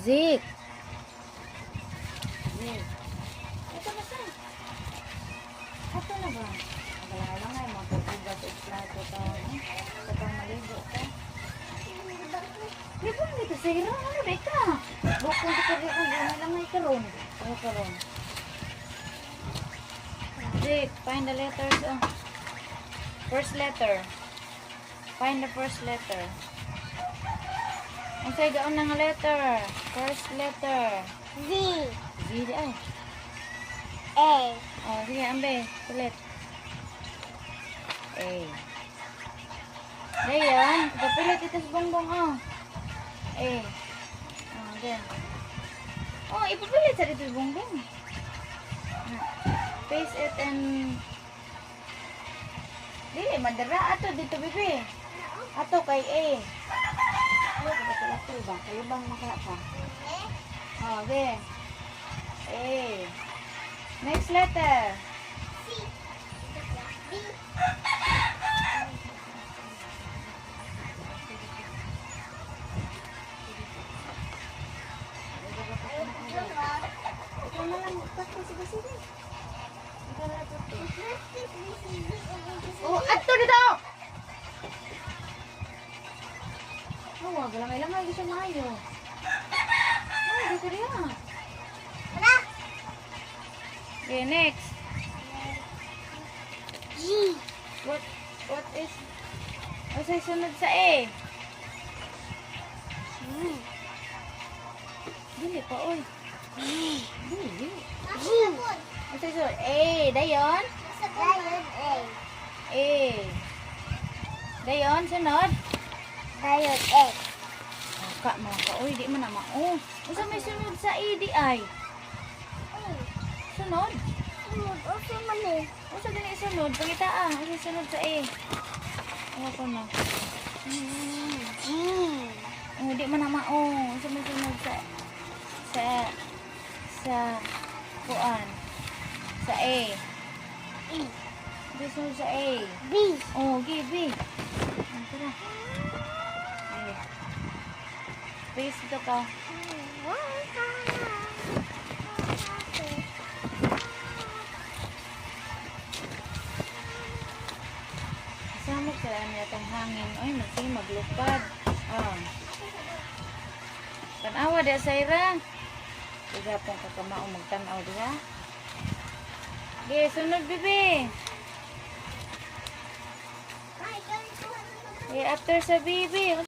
Zik. Zik. Ito ba sa? Ito na ba? Wala lang ay magpupugas sa plato ito. Ito pang maligo ka. Di ba dito sa hiro? Ano ba ito? Bukong dito rin ko yun. Alam ay karon. Ay karon. Zik, find the letters. First letter. Find the first letter. Ang say gaon ng letter. First letter. Z. Z di ay. A. Oh, sige, ambe. Sulit. A. Dayan. Papilit ito sa bongbong, oh. A. Oh, then. Oh, ipapilit sa dito sa bongbong. Paste it and... Dili, madara. Ato, dito, bebe. Ato, kay A. Ano, ito ba? Kalibang makala pa. Oh, okay. A. Next letter. C. B. Ikaw na lang. Sige. Oh, ato dito! Oh, wag lang. Ilang lagi siya maayo. Ay, dito rin. Wala. Okay, next. G. What is... Ano sa'yo sunod sa A? Dili pa, oy. Dili. G. Ano sa'yo sunod? A. Dayon? Dayon A. A. Dayon, sunod? Dayon A. Ka, mga ka. Uy, di man naman. Oh, usa may sunod sa A, di ay. Sunod? Sunod. O sumali. Usa din sunod. Pagita usa sunod sa A. Ano ko na? G. Oh, di man naman. Oh, usa may sunod sa kuan. Sa A. E. Di sunod sa A. B. Oh, okay, B. Ano tara? A. Space dito ka. Samot sa niya itong hangin. Ay, sige, maglupad. Oh. Tanawa di sa ira. Tiga pong kakamao magtanaw diha. Okay, sunod bibi. Okay, after sa bibi.